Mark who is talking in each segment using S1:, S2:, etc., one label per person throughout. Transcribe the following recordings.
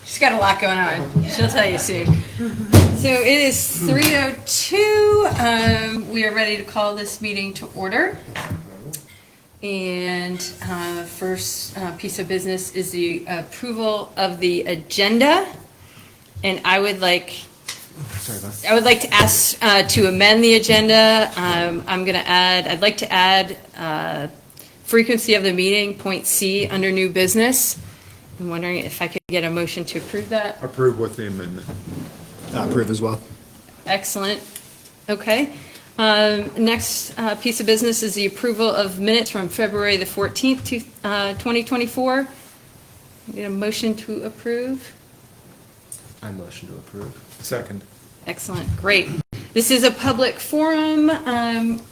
S1: She's got a lot going on. She'll tell you soon. So it is 3:02. We are ready to call this meeting to order. And first piece of business is the approval of the agenda. And I would like to ask to amend the agenda. I'd like to add frequency of the meeting, point C, under new business. I'm wondering if I could get a motion to approve that.
S2: Approve with the amendment.
S3: Approve as well.
S1: Excellent. Okay. Next piece of business is the approval of minutes from February the 14th, 2024. Get a motion to approve.
S3: I motion to approve.
S2: Second.
S1: Excellent. Great. This is a public forum.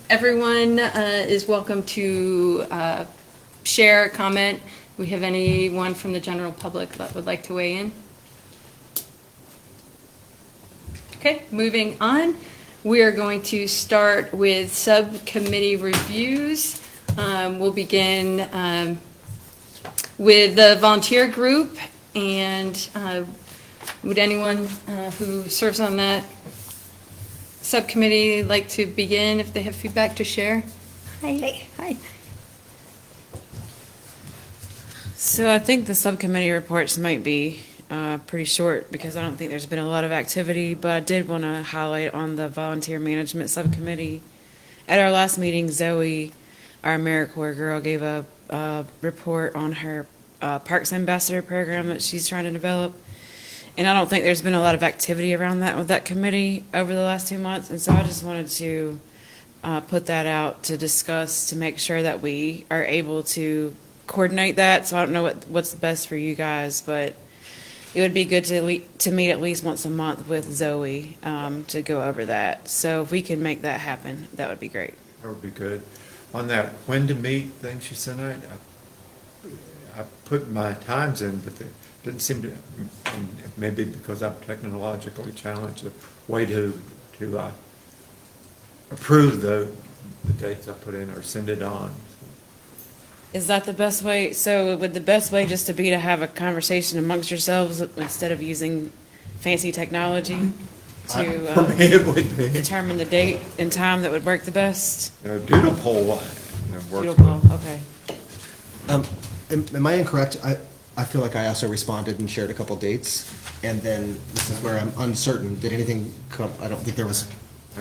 S1: Everyone is welcome to share, comment. We have anyone from the general public that would like to weigh in? Okay, moving on. We are going to start with subcommittee reviews. We'll begin with the volunteer group, and would anyone who serves on that subcommittee like to begin if they have feedback to share? Hi. Hi.
S4: So I think the subcommittee reports might be pretty short because I don't think there's been a lot of activity, but I did want to highlight on the volunteer management subcommittee. At our last meeting, Zoe, our AmeriCorps girl, gave a report on her Parks Ambassador program that she's trying to develop. And I don't think there's been a lot of activity around that with that committee over the last 2 months. And so I just wanted to put that out to discuss to make sure that we are able to coordinate that. So I don't know what's best for you guys, but it would be good to meet at least once a month with Zoe to go over that. So if we can make that happen, that would be great.
S2: That would be good. On that when to meet thing she sent out, I put my times in, but it didn't seem to, maybe because I'm technologically challenged, the way to approve the dates I put in or send it on.
S4: Is that the best way? So would the best way just to be to have a conversation amongst yourselves instead of using fancy technology
S2: For me, it would be.
S4: determine the date and time that would work the best?
S2: Doodle poll.
S4: Doodle poll, okay.
S3: Am I incorrect? I feel like I also responded and shared a couple dates, and then this is where I'm uncertain. Did anything come? I don't think there was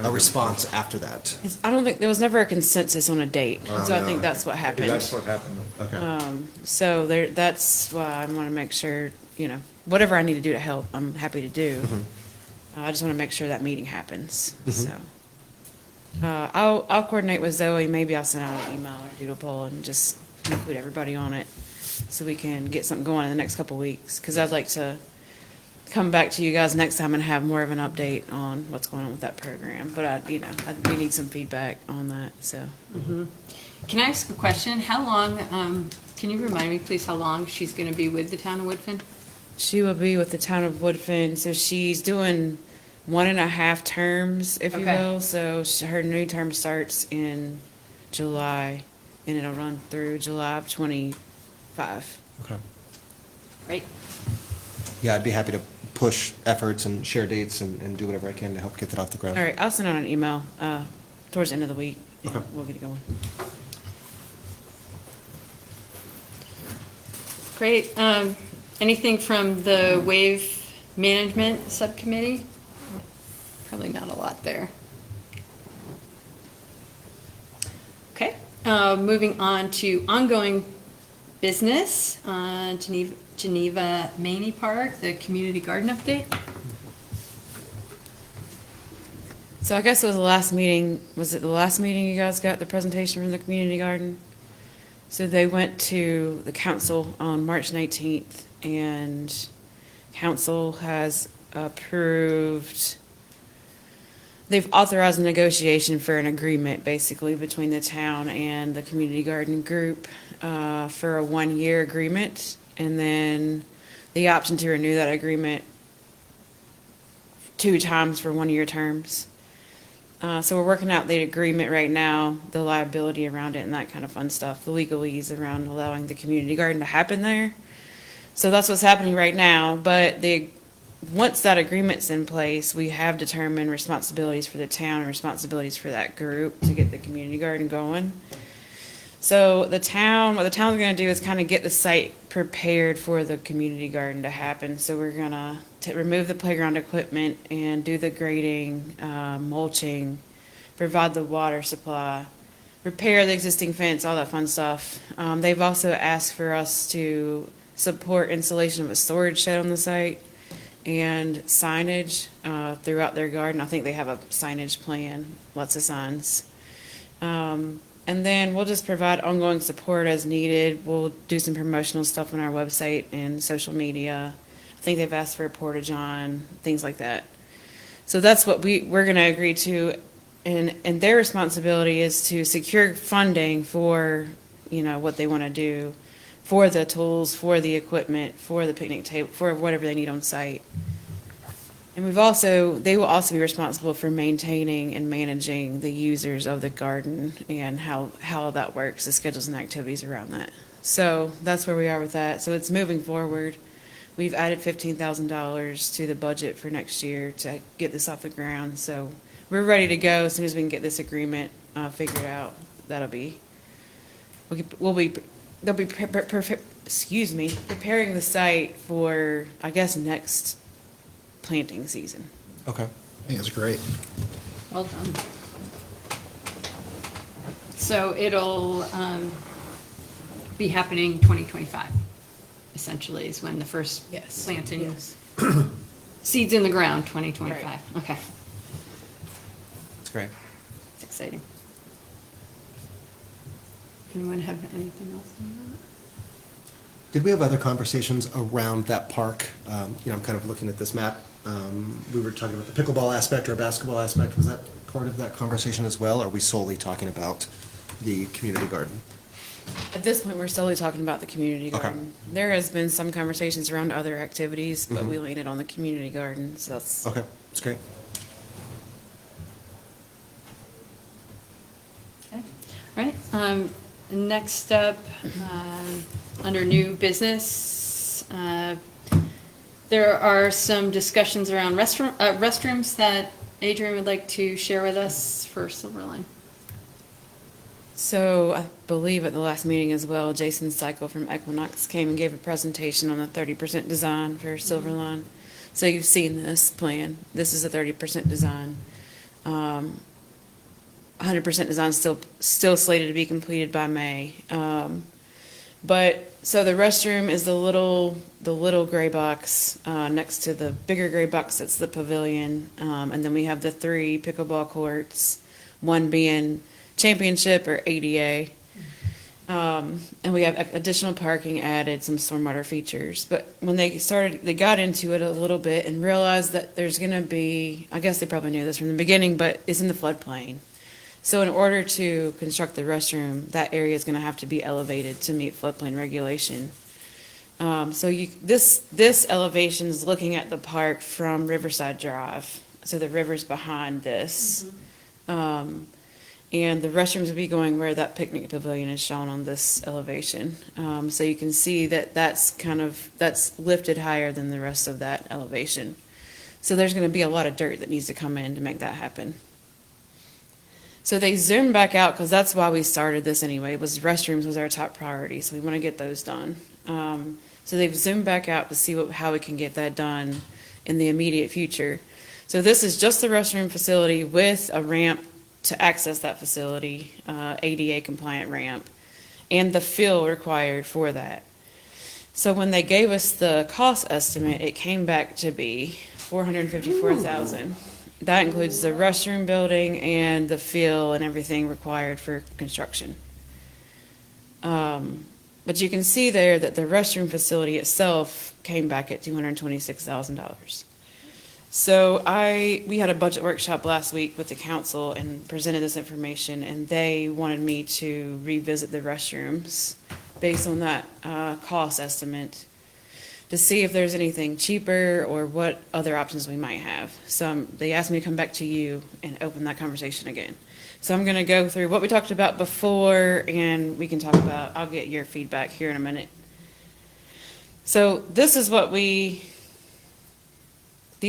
S3: a response after that.
S4: I don't think, there was never a consensus on a date, so I
S2: no.
S4: think that's what
S2: Maybe
S4: happened.
S2: that's what happened.
S3: Okay.
S4: So that's why I want to make sure, whatever I need to do to help, I'm happy to do. I just want to make sure that meeting happens, so. I'll coordinate with Zoe, maybe I'll send out an email or doodle poll and just include everybody on it so we can get something going in the next couple weeks, because I'd like to come back to you guys next time and have more of an update on what's going on with that program. But we need some feedback on that, so.
S1: Can I ask a question? How long, can you remind me, please, how long she's going to be with the town of Woodfin?
S4: She will be with the town of Woodfin, so she's doing 1.5 terms, if you
S1: Okay.
S4: will. So her new term starts in July, and it'll run through July of 25.
S3: Okay.
S1: Right?
S3: Yeah, I'd be happy to push efforts and share dates and do whatever I can to help get that off the ground.
S4: All right, I'll send out an email towards the end of the week, and
S3: Okay.
S4: we'll get it going.
S1: Great. Anything from the wave management subcommittee? Probably not a lot there. Okay. Moving on to ongoing business, Geneva Maney Park, the community garden update.
S4: So I guess it was the last meeting, was it the last meeting you guys got the presentation from the community garden? So they went to the council on March 19th, and council has approved, they've authorized a negotiation for an agreement basically between the town and the community garden group for a 1-year agreement, and then the option to renew that agreement 2 times for 1-year terms. So we're working out the agreement right now, the liability around it and that kind of fun stuff, the legalese around allowing the community garden to happen there. So that's what's happening right now, but once that agreement's in place, we have determined responsibilities for the town and responsibilities for that group to get the community garden going. So what the town's gonna do is kind of get the site prepared for the community garden to happen. So we're gonna remove the playground equipment and do the grading, mulching, provide the water supply, repair the existing fence, all that fun stuff. They've also asked for us to support installation of a storage shed on the site and signage throughout their garden. I think they have a signage plan, lots of signs. And then we'll just provide ongoing support as needed. We'll do some promotional stuff on our website and social media. I think they've asked for a porta-john, things like that. So that's what we're gonna agree to. And their responsibility is to secure funding for, what they wanna do, for the tools, for the equipment, for the picnic table, for whatever they need on site. And they will also be responsible for maintaining and managing the users of the garden and how that works, the schedules and activities around that. So that's where we are with that. So it's moving forward. We've added $15,000 to the budget for next year to get this off the ground. So we're ready to go as soon as we can get this agreement figured out. They'll be preparing the site for, I guess, next planting season.
S3: Okay. I think it's great.
S1: Well done. So it'll be happening 2025, essentially, is when the first
S4: Yes.
S1: planting,
S4: Yes.
S1: seeds in the ground, 2025.
S4: Right.
S1: Okay,
S3: It's great.
S1: it's exciting. Anyone have anything else on that?
S3: Did we have other conversations around that park? I'm kind of looking at this map. We were talking about the pickleball aspect or basketball aspect. Was that part of that conversation as well? Or are we solely talking about the community garden?
S4: At this point, we're solely talking about the community
S3: Okay.
S4: garden. There has been some conversations around other activities, but we landed on the community garden, so that's.
S3: Okay, that's great.
S1: Okay, all right. Next up, under new business, there are some discussions around restrooms that Adrian would like to share with us for Silverline.
S4: So I believe at the last meeting as well, Jason Cycle from Equinox came and gave a presentation on the 30% design for Silverline. So you've seen this plan. This is a 30% design. 100% design still slated to be completed by May. So the restroom is the little gray box next to the bigger gray box that's the pavilion. And then we have the 3 pickleball courts, one being championship or ADA. And we have additional parking added, some stormwater features. But when they got into it a little bit and realized that there's going to be, I guess they probably knew this from the beginning, but it's in the floodplain. So in order to construct the restroom, that area is going to have to be elevated to meet floodplain regulation. This elevation is looking at the park from Riverside Drive. So the river's behind this. And the restrooms will be going where that picnic pavilion is shown on this elevation. So you can see that that's lifted higher than the rest of that elevation. So there's going to be a lot of dirt that needs to come in to make that happen. So they zoomed back out, because that's why we started this anyway, restrooms was our top priority, so we want to get those done. So they've zoomed back out to see how we can get that done in the immediate future. So this is just the restroom facility with a ramp to access that facility, ADA compliant ramp, and the fill required for that. So when they gave us the cost estimate, it came back to be $454,000. That includes the restroom building and the fill and everything required for construction. But you can see there that the restroom facility itself came back at $226,000. So we had a budget workshop last week with the council and presented this information, and they wanted me to revisit the restrooms based on that cost estimate to see if there's anything cheaper or what other options we might have. So they asked me to come back to you and open that conversation again. So I'm going to go through what we talked about before, and we can talk about, I'll get your feedback here in a minute. So this is what these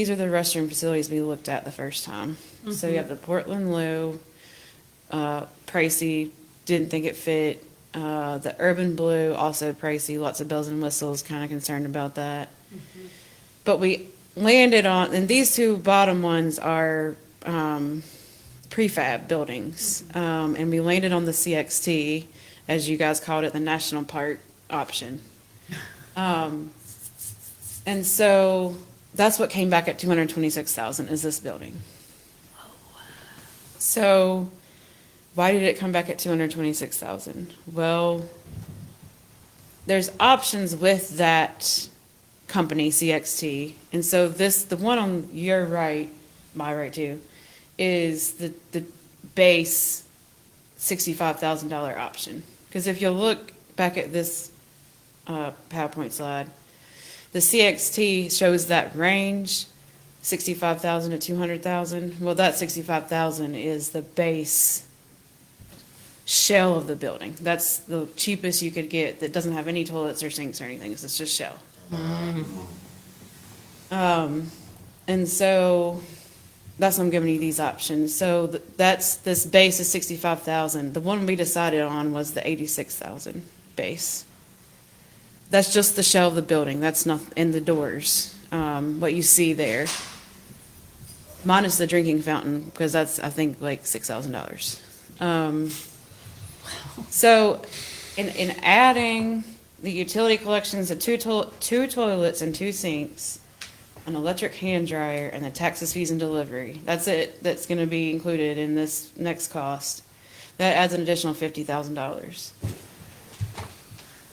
S4: are the restroom facilities we looked at the first time. So you have the Portland Lou, pricey, didn't think it fit. The Urban Blue, also pricey, lots of bells and whistles, kind of concerned about that. But we landed on, and these two bottom ones are prefab buildings. And we landed on the CXT, as you guys called it, the National Park option. And so that's what came back at 226,000 is this building. So why did it come back at 226,000? Well, there's options with that company, CXT. And so the one on your right, my right too, is the base $65,000 option. Because if you look back at this PowerPoint slide, the CXT shows that range, 65,000 to 200,000. Well, that 65,000 is the base shell of the building. That's the cheapest you could get that doesn't have any toilets or sinks or anything. It's just shell. And so that's why I'm giving you these options. So that's this base is 65,000. The one we decided on was the 86,000 base. That's just the shell of the building. That's not in the doors. What you see there, minus the drinking fountain, because that's I think like $6,000. So, in adding the utility collections of two toilets and 2 sinks, an electric hand dryer, and the taxes, fees, and delivery, that's it. That's going to be included in this next cost. That adds an additional $50,000.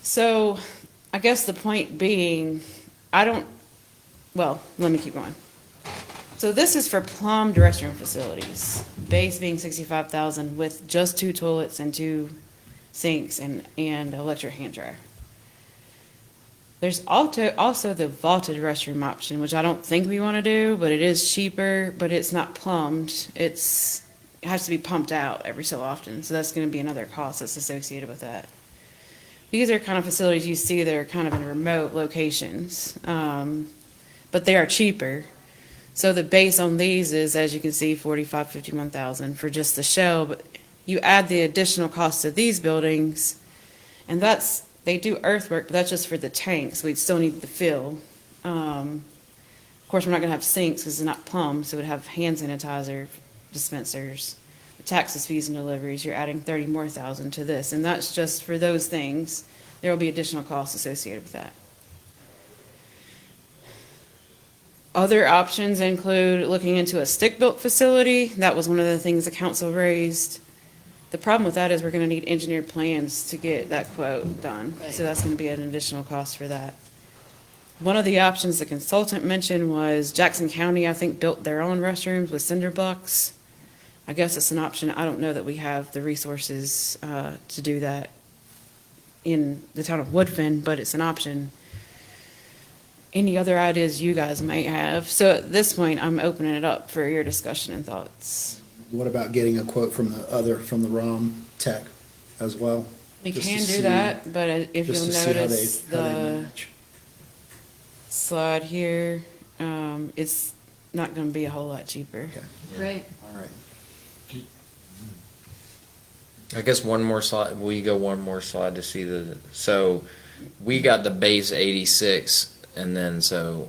S4: So, I guess the point being, well, let me keep going. So this is for plumbed restroom facilities, base being 65,000 with just 2 toilets and 2 sinks and electric hand dryer. There's also the vaulted restroom option, which I don't think we want to do, but it is cheaper, but it's not plumbed. It has to be pumped out every so often, so that's going to be another cost that's associated with that. These are kind of facilities you see that are kind of in remote locations, but they are cheaper. So the base on these is, as you can see, $51,000 for just the shell, but you add the additional cost of these buildings, and they do earthwork, but that's just for the tanks. We'd still need the fill. Of course, we're not gonna have sinks because it's not plumbed, so we'd have hand sanitizer dispensers. The taxes, fees, and deliveries, you're adding $30,000 more to this, and that's just for those things. There will be additional costs associated with that. Other options include looking into a stick-built facility. That was one of the things the council raised. The problem with that is we're going to need engineered plans to get that quote done.
S1: Right.
S4: So that's going to be an additional cost for that. One of the options the consultant mentioned was Jackson County, I think, built their own restrooms with cinder blocks. I guess it's an option. I don't know that we have the resources to do that in the town of Woodfin, but it's an option. Any other ideas you guys might have? So at this point, I'm opening it up for your discussion and thoughts.
S5: What about getting a quote from the ROM tech as well?
S4: We
S5: Just to
S4: can do
S5: see-
S4: that, but if
S5: just
S4: you'll
S5: to see how
S4: notice
S5: they
S4: the
S5: match.
S4: slide here, it's not gonna be a whole lot cheaper.
S5: Okay,
S1: Right.
S5: all right.
S6: I guess one more slide, we go one more slide to see so we got the base 86 and then so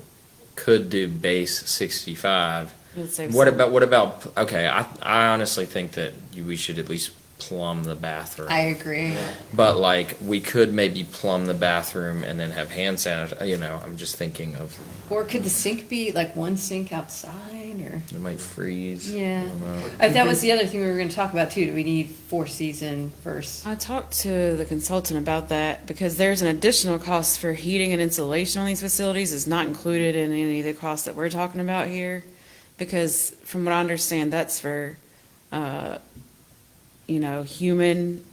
S6: could do base 65.
S4: Let's say
S6: What
S4: so.
S6: about, okay, I honestly think that we should at least plumb the bathroom.
S1: I agree.
S6: But like, we could maybe plumb the bathroom and then have hand sanitizer, I'm just thinking of,
S1: Or could the sink be like one sink outside or?
S6: it might freeze.
S1: Yeah.
S6: I don't know.
S1: That was the other thing we were gonna talk about too. Do we need 4-season first?
S4: I talked to the consultant about that because there's an additional cost for heating and insulation on these facilities. It's not included in any of the costs that we're talking about here. Because from what I understand, that's for, human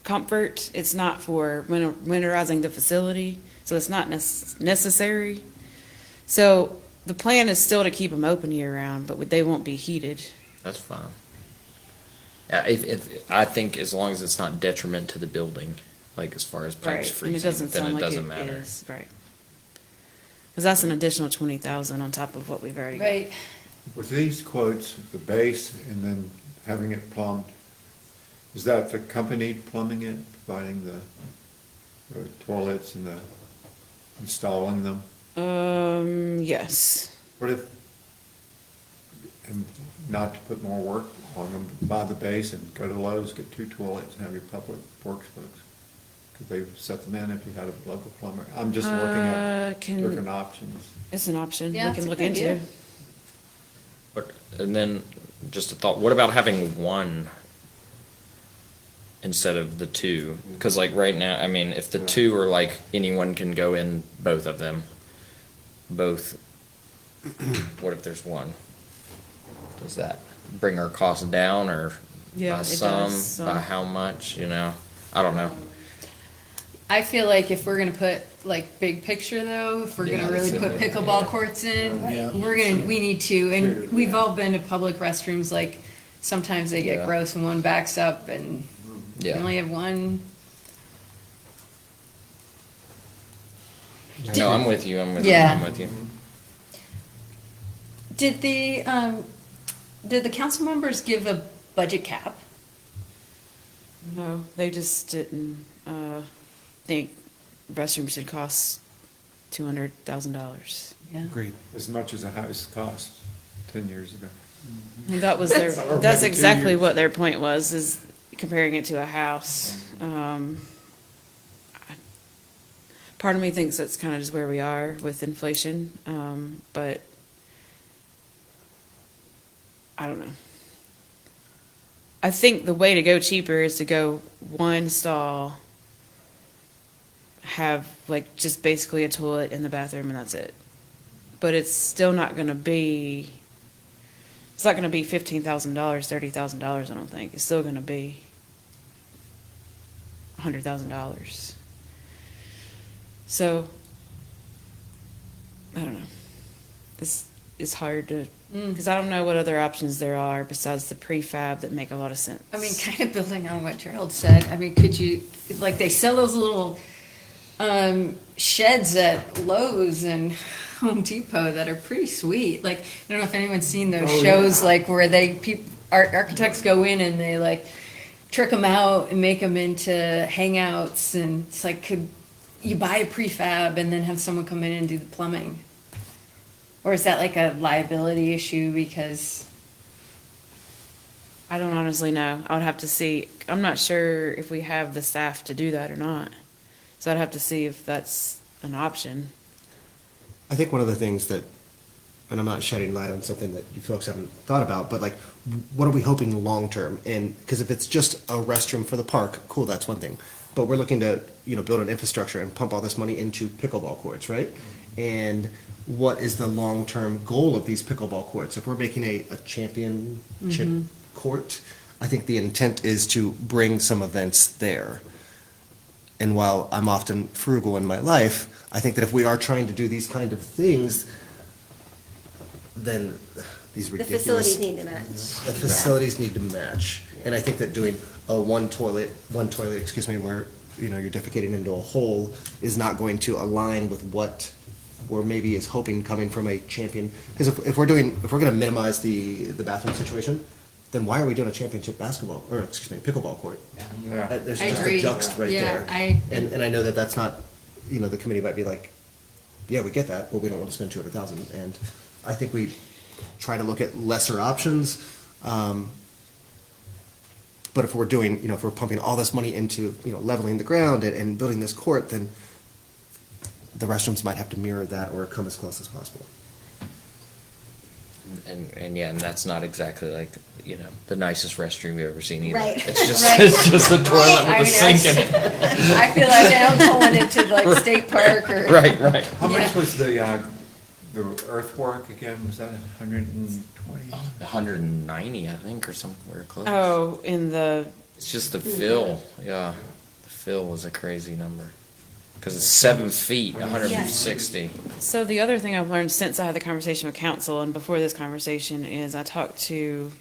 S4: comfort. It's not for winterizing the facility, so it's not necessary. So the plan is still to keep them open year-round, but they won't be heated.
S6: That's fine. Yeah, if I think as long as it's not detriment to the building. like as far as pipes
S4: Right, and it
S6: freezing,
S4: doesn't
S6: then
S4: sound
S6: it
S4: like
S6: doesn't
S4: it
S6: matter.
S4: is, right. Because that's an additional 20,000 on top of what we've already got.
S1: Right.
S2: With these quotes, the base and then having it plumbed, is that the company plumbing it, providing the toilets and the installing them?
S4: Yes.
S2: What if, and not to put more work on them, buy the base and go to Lowe's, get 2 toilets and have your public works folks? Could they set them in if you had a local plumber? I'm just looking at different options.
S4: It's an option
S1: Yeah,
S4: we
S1: it's
S4: can
S1: a
S4: look
S1: good idea.
S4: into.
S6: But, and then, just a thought, what about having one instead of the 2? Because like right now, I mean, if the 2 are like, anyone can go in both of them, both, what if there's one? Does that bring our costs down, or
S4: Yeah,
S6: by
S4: it
S6: some,
S4: does,
S6: by how much, you know? I don't know.
S1: I feel like if we're gonna put, like, big picture though, if we're
S6: Yeah,
S1: gonna really
S6: that's
S1: put
S6: it.
S1: pickleball courts in,
S5: Yeah.
S1: we need to, and we've all been to public restrooms, like, sometimes they get
S6: Yeah.
S1: gross and one backs up and you
S6: Yeah.
S1: only have one.
S6: No, I'm with you, I'm with you,
S1: Yeah.
S6: I'm with you.
S1: Did the council members give a budget cap?
S4: No, they just didn't, think restrooms should cost $200,000.
S1: Yeah.
S3: Agreed.
S2: As much as a house cost 10 years ago.
S4: And that was their,
S2: Or
S4: that's
S2: maybe 2
S4: exactly
S2: years.
S4: what their point was, is comparing it to a house. Part of me thinks that's kind of just where we are with inflation, but I don't know. I think the way to go cheaper is to go one stall, have like just basically a toilet in the bathroom and that's it. But it's still not gonna be, it's not gonna be $15,000, $30,000, I don't think. It's still gonna be $100,000. So, I don't know. It's hard to, because I don't know what other options there are besides the prefab that make a lot of sense.
S1: I mean, kind of building on what Gerald said, I mean, could you, like, they sell those little sheds at Lowe's and Home Depot that are pretty sweet. Like, I don't know if anyone's seen those shows, like, where architects go in and they, like, trick them out and make them into hangouts, and it's like, could you buy a prefab and then have someone come in and do the plumbing? Or is that like a liability issue because?
S4: I don't honestly know. I would have to see. I'm not sure if we have the staff to do that or not. So I'd have to see if that's an option.
S3: I think one of the things that, and I'm not shedding light on something that you folks haven't thought about, but like, what are we hoping long-term? And, because if it's just a restroom for the park, cool, that's one thing. But we're looking to, build an infrastructure and pump all this money into pickleball courts, right? And what is the long-term goal of these pickleball courts? If we're making a championship court, I think the intent is to bring some events there. And while I'm often frugal in my life, I think that if we are trying to do these kind of things, then these
S7: The
S3: ridiculous.
S7: facilities need to match.
S3: The facilities need to match. And I think that doing a one toilet, where, you're defecating into a hole is not going to align with what we're maybe is hoping coming from a champion. Because if we're gonna minimize the bathroom situation, then why are we doing a championship pickleball court?
S2: Yeah.
S3: There's
S1: I
S3: just
S1: agree.
S3: a juxt right
S1: Yeah,
S3: there. And I know that that's not, the committee might be like, yeah, we get that, but we don't want to spend 200,000. And I think we try to look at lesser options. But if we're doing, if we're pumping all this money into, leveling the ground and building this court, then the restrooms might have to mirror that or come as close as possible.
S6: And yeah, and that's not exactly like, the nicest restroom you've ever seen either.
S7: Right.
S6: It's just,
S1: Right.
S6: it's just a toilet
S1: I
S6: with a
S1: mean,
S6: sink in it.
S1: I feel like I'm pulling into like State Park or.
S6: Right, right.
S2: How much
S1: Yeah.
S2: was the earthwork again? Was that 120?
S6: 190, I think, or somewhere close.
S4: Oh, in the,
S6: It's just the fill, yeah. The fill was a crazy number. Because it's 7 feet, 160.
S4: so the other thing I've learned since I had the conversation with council and before this conversation is I talked to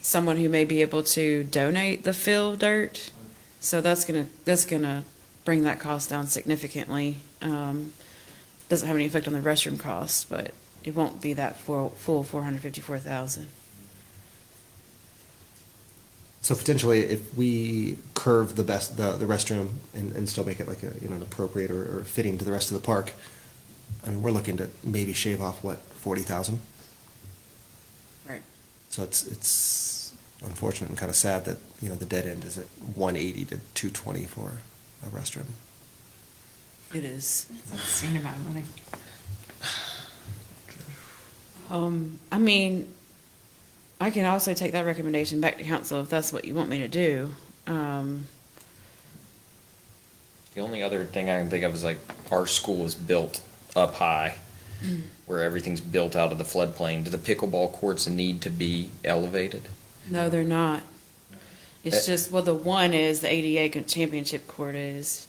S4: someone who may be able to donate the fill dirt. So that's gonna bring that cost down significantly. Doesn't have any effect on the restroom costs, but it won't be that full 454,000.
S3: So potentially, if we curve the restroom and still make it like a, an appropriate or fitting to the rest of the park, I mean, we're looking to maybe shave off, what, 40,000?
S4: Right.
S3: So it's unfortunate and kind of sad that, the dead end is at 180 to 220 for a restroom.
S4: It is.
S1: It's an insane amount of money.
S4: I mean, I can also take that recommendation back to council if that's what you want me to do.
S6: The only other thing I can think of is like our school is built up high, where everything's built out of the floodplain. Do the pickleball courts need to be elevated?
S4: No, they're not. It's
S6: Eh.
S4: just, well, the one is, the ADA championship court is,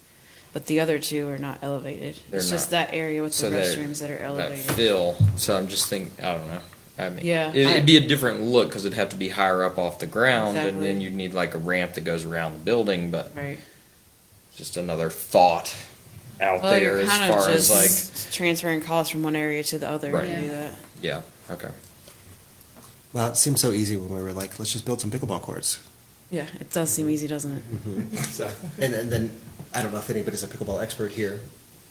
S4: but the other two are not elevated.
S6: They're
S4: It's just
S6: not.
S4: that area with the
S6: So they're-
S4: restrooms that are
S6: That
S4: elevated.
S6: fill, so I'm just thinking, I don't know. I mean,
S4: Yeah,
S6: it'd be a different look, cause it'd have to be higher up off the ground, and
S4: Exactly.
S6: then you'd need like a ramp that goes around the building, but
S4: Right.
S6: just another thought out
S4: Well,
S6: there
S4: you're
S6: as
S4: kind of
S6: far as like,
S4: just transferring costs from one area to the other
S6: Right.
S4: to do that.
S6: yeah, okay.
S3: Well, it seemed so easy when we were like, let's just build some pickleball courts.
S4: Yeah, it does seem easy, doesn't it?
S3: And then, I don't know if anybody's a pickleball expert here,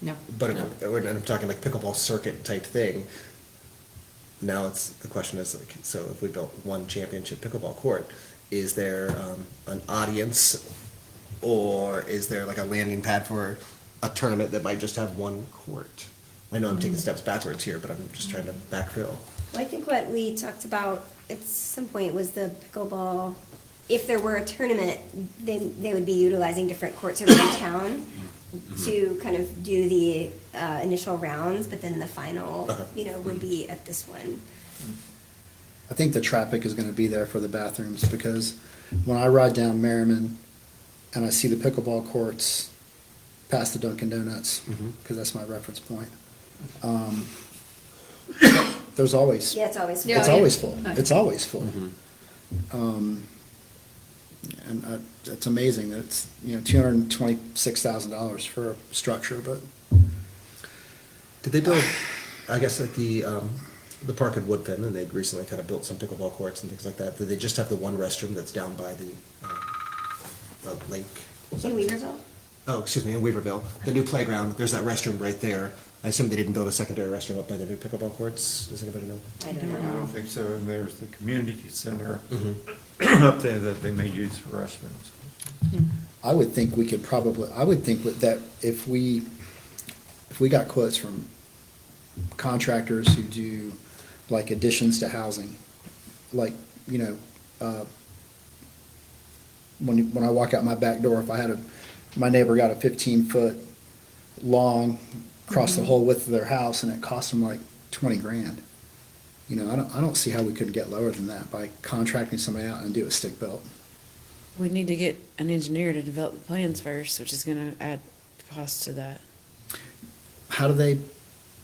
S1: No.
S3: but I'm talking like pickleball circuit type thing. Now the question is like, so if we built one championship pickleball court, is there an audience, or is there like a landing pad for a tournament that might just have one court? I know I'm taking steps backwards here, but I'm just trying to backfill.
S7: Well, I think what we talked about at some point was the pickleball, if there were a tournament, then they would be utilizing different courts around town to kind of do the initial rounds, but then the final, would be at this one.
S5: I think the traffic is gonna be there for the bathrooms, because when I ride down Merriman and I see the pickleball courts past the Dunkin' Donuts, because that's my reference point, there's always,
S7: Yeah, it's always.
S1: Yeah,
S5: it's
S1: yeah.
S5: always full, it's always full. And it's amazing that it's, $226,000 for a structure, but
S3: Did they build, I guess, like the park at Woodfin, and they'd recently kind of built some pickleball courts and things like that. Did they just have the one restroom that's down by the lake?
S7: In Weaverville?
S3: Oh, excuse me, in Weaverville, the new playground, there's that restroom right there. I assume they didn't build a secondary restroom up by the new pickleball courts, does anybody know?
S7: I don't
S2: I
S7: know.
S2: don't think so, and there's the community center
S3: Mm-hmm.
S2: up there that they may use for restrooms.
S5: I would think we could probably, I would think that if we got quotes from contractors who do like additions to housing, like, when I walk out my back door, if I had my neighbor got a 15-foot long across the whole width of their house, and it cost them like 20 grand. I don't see how we couldn't get lower than that by contracting somebody out and do a stick built.
S4: We need to get an engineer to develop the plans first, which is gonna add cost to that.
S5: How do they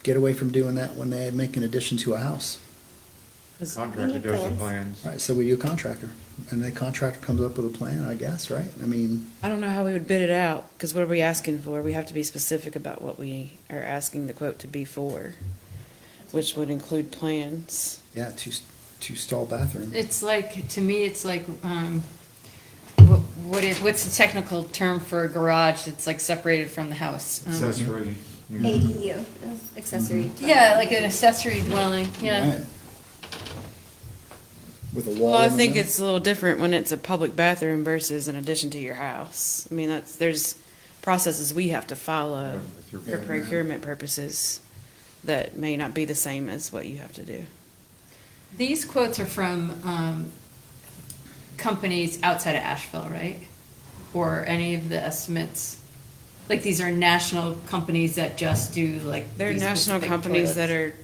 S5: get away from doing that when they make an addition to a house?
S4: 'Cause
S2: Contractor does the
S7: plans.
S2: plans.
S5: Right, so we do a contractor, and the contractor comes up with a plan, I guess, right? I mean,
S4: I don't know how we would bid it out, because what are we asking for? We have to be specific about what we are asking the quote to be for, which would include plans.
S5: yeah, two stall bathroom.
S1: It's like, to me, it's like, what's the technical term for a garage that's like separated from the house?
S2: Accessory.
S7: ADU, accessory.
S1: Yeah, like an accessory dwelling, yeah.
S5: Right. With a wall.
S4: Well, I
S5: in the
S4: think
S5: middle.
S4: it's a little different when it's a public bathroom versus an addition to your house. I mean, there's processes we have to follow
S2: With your
S4: for
S2: family.
S4: procurement purposes that may not be the same as what you have to do.
S1: These quotes are from companies outside of Asheville, right? Or any of the estimates? Like, these are national companies that just do like.
S4: There are
S1: these
S4: national
S1: specific
S4: companies that
S1: toilets.
S4: are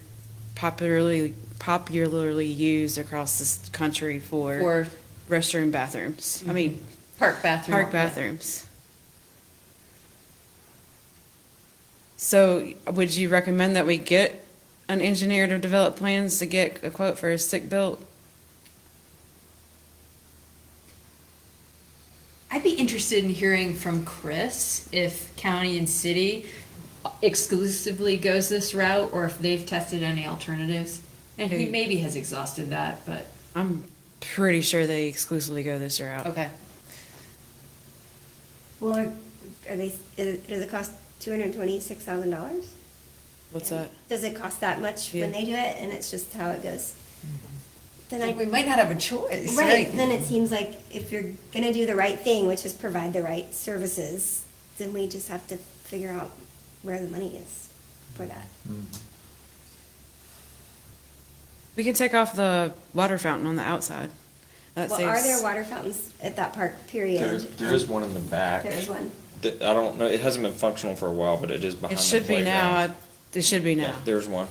S4: popularly used across this country for
S1: For
S4: restroom bathrooms. I mean,
S1: park bathroom.
S4: park bathrooms. So would you recommend that we get an engineer to develop plans to get a quote for a stick built?
S1: I'd be interested in hearing from Chris if county and city exclusively goes this route, or if they've tested any alternatives. And he maybe has exhausted that, but,
S4: I'm pretty sure they exclusively go this route.
S1: okay.
S7: Well, does it cost $226,000?
S4: What's that?
S7: Does it cost that much when
S4: Yeah.
S7: they do it, and it's just how it goes? Then
S1: We might not have a choice,
S7: right, then it seems like if you're gonna do the right thing, which is provide the right services, then we just have to figure out where the money is for that.
S4: We can take off the water fountain on the outside. That
S7: Well, are there
S4: saves,
S7: water fountains at that park, period?
S6: There is one in the back.
S7: There is one.
S6: I don't know, it hasn't been functional for a while, but it is behind
S4: it
S6: the
S4: should be now.
S6: playground.
S4: It should be
S6: Yeah,
S4: now.
S6: there's one.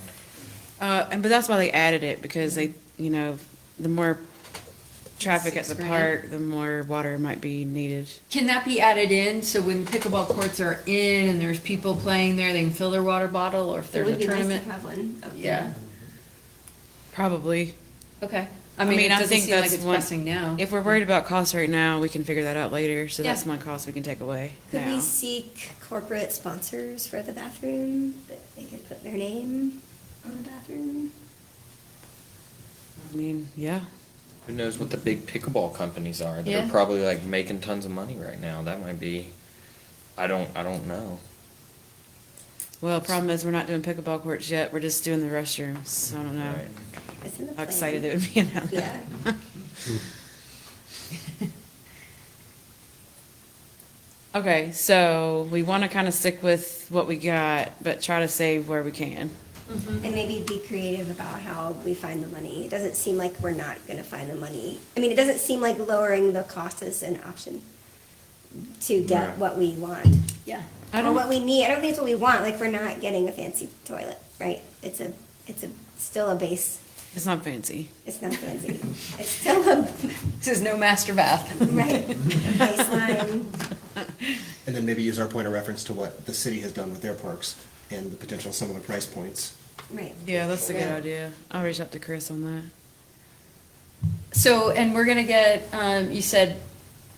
S4: But that's why they added it, because they, the more traffic at the
S1: $6 grand.
S4: park, the more water might be needed.
S1: Can that be added in, so when pickleball courts are in and there's people playing there, they can fill their water bottle, or if
S7: It
S1: there's
S7: would
S1: a
S7: be nice to
S1: tournament?
S7: have one up there.
S1: Yeah,
S4: Probably.
S1: okay.
S4: I
S1: I mean,
S4: mean,
S1: it
S4: I
S1: doesn't
S4: think
S1: seem like
S4: that's
S1: it's
S4: one-
S1: pressing now.
S4: If we're worried about costs right now, we can figure that out later, so that's
S1: Yeah.
S4: one cost we can take away
S7: Could
S4: now.
S7: we seek corporate sponsors for the bathroom, that they could put their name on the bathroom?
S4: I mean, yeah.
S6: Who knows what the big pickleball companies are? They're
S1: Yeah.
S6: probably like making tons of money right now. That might be, I don't know.
S4: Well, the problem is we're not doing pickleball courts yet, we're just doing the restrooms, so I don't know
S6: Right.
S7: It's in the
S4: how
S7: plan.
S4: excited it would be about
S7: Yeah.
S4: that. Okay, so we wanna kinda stick with what we got, but try to save where we can.
S7: And maybe be creative about how we find the money. It doesn't seem like we're not gonna find the money. I mean, it doesn't seem like lowering the cost is an option to get
S2: Right.
S7: what we want.
S1: Yeah.
S4: I
S7: Or what
S4: don't,
S7: we need. I don't think it's what we want, like, we're not getting a fancy toilet, right? It's still a base.
S4: it's not fancy.
S7: It's not fancy. It's still a,
S1: This is no master bath.
S7: right, baseline.
S3: And then maybe use our point of reference to what the city has done with their parks and the potential similar price points.
S7: Right.
S4: Yeah, that's a good
S1: Yeah.
S4: idea. I'll reach out to Chris on that.
S1: So, and we're gonna get, you said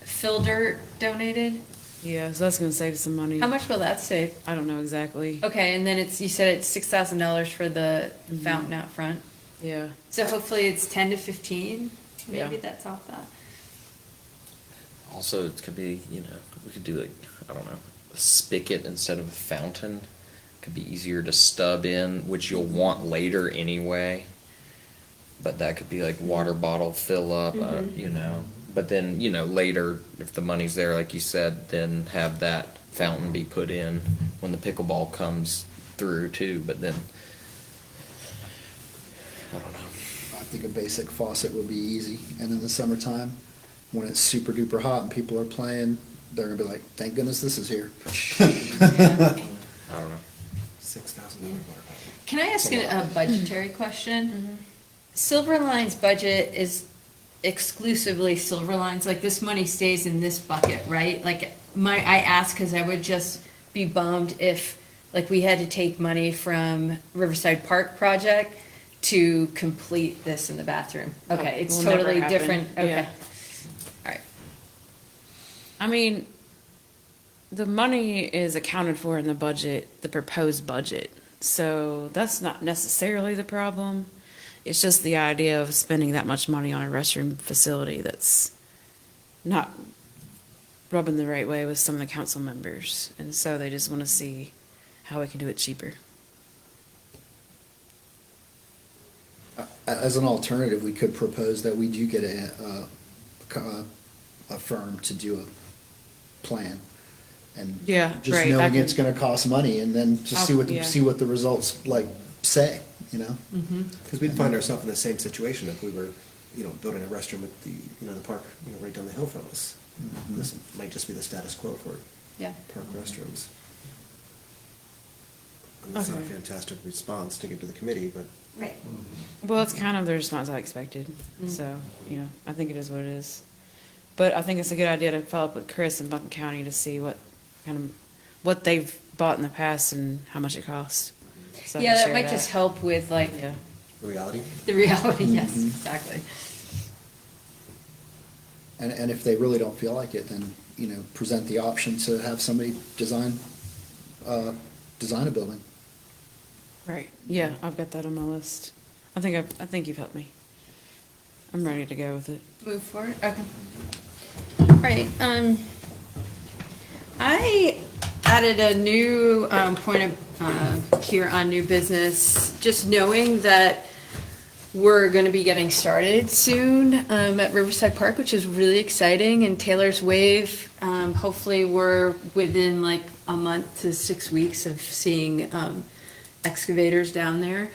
S1: fill dirt donated?
S4: Yeah, so that's gonna save some money.
S1: How much will that save?
S4: I don't know exactly.
S1: Okay, and then you said it's $6,000 for the fountain out front.
S4: Yeah.
S1: So hopefully it's 10 to 15, maybe
S4: Yeah.
S1: that's off that.
S6: Also, it could be, we could do like, I don't know, a spigot instead of a fountain. Could be easier to stub in, which you'll want later anyway. But that could be like water bottle fill up, But then, later, if the money's there, like you said, then have that fountain be put in when the pickleball comes through too. But then, I don't know.
S5: I think a basic faucet would be easy, and in the summertime, when it's super duper hot and people are playing, they're gonna be like, thank goodness this is here.
S6: I don't know.
S3: $6,000 water bottle.
S1: Can I ask a budgetary question? Silverline's budget is exclusively Silverline's, like this money stays in this bucket, right? Like I ask because I would just be bummed if, like, we had to take money from Riverside Park project to complete this in the bathroom. Okay, it's
S4: Will never
S1: totally
S4: happen.
S1: different,
S4: Yeah.
S1: okay. All right,
S4: I mean, the money is accounted for in the budget, the proposed budget. So that's not necessarily the problem. It's just the idea of spending that much money on a restroom facility that's not rubbing the right way with some of the council members. And so they just want to see how we can do it cheaper.
S5: As an alternative, we could propose that we do get a firm to do a plan. And
S4: Yeah,
S5: just
S4: right,
S5: knowing
S4: that
S5: it's
S4: can-
S5: gonna cost money, and then just see
S4: Yeah.
S5: see what the results like say,
S3: Because we'd find ourselves in the same situation if we were, building a restroom at the, the park, right down the hill from us. This might just be the status quo for
S1: yeah.
S3: park restrooms. And that's not a
S4: Okay.
S3: fantastic response to give to the committee, but
S7: Right.
S4: Well, it's kind of the response I expected. So, I think it is what it is. But I think it's a good idea to follow up with Chris in Buncombe County to see what they've bought in the past and how much it costs. So I
S1: Yeah,
S4: can
S1: that
S4: share
S1: might just help with like
S4: Yeah.
S3: the reality.
S1: the reality, yes, exactly.
S5: and if they really don't feel like it, then present the option to have somebody design a building.
S4: Right, yeah, I've got that on my list. I think you've helped me. I'm ready to go with it.
S1: Move forward, okay. Right, I added a new, point of, here on new business, just knowing that we're gonna be getting started soon, at Riverside Park, which is really exciting, and Taylor's Wave, hopefully we're within like a month to 6 weeks of seeing, excavators down there.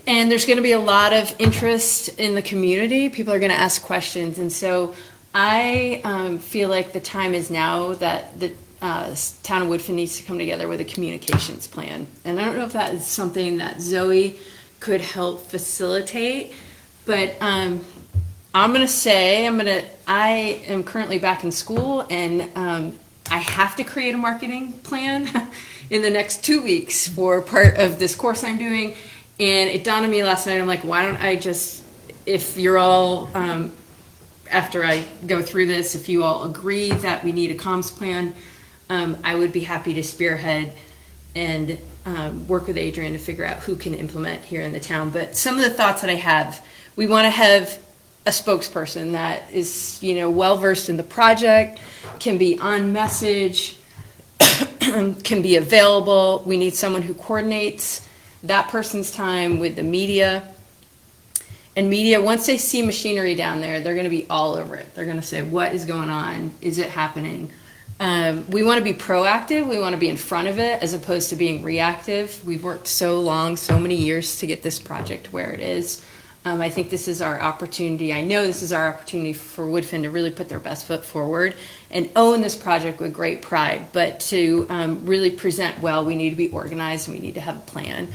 S1: And there's gonna be a lot of interest in the community, people are gonna ask questions, and so I, feel like the time is now that the, town of Woodfin needs to come together with a communications plan. And I don't know if that is something that Zoe could help facilitate, but, I'm gonna say, I am currently back in school, and, I have to create a marketing plan in the next 2 weeks for part of this course I'm doing. And it dawned on me last night, I'm like, why don't I just, if you're all, after I go through this, if you all agree that we need a comms plan, I would be happy to spearhead and work with Adrian to figure out who can implement here in the town. But some of the thoughts that I have, we want to have a spokesperson that is, well-versed in the project, can be on message, can be available. We need someone who coordinates that person's time with the media. And media, once they see machinery down there, they're going to be all over it. They're going to say, what is going on? Is it happening? We want to be proactive. We want to be in front of it as opposed to being reactive. We've worked so many years to get this project where it is. I think this is our opportunity. I know this is our opportunity for Woodfin to really put their best foot forward and own this project with great pride. But to really present well, we need to be organized and we need to have a plan.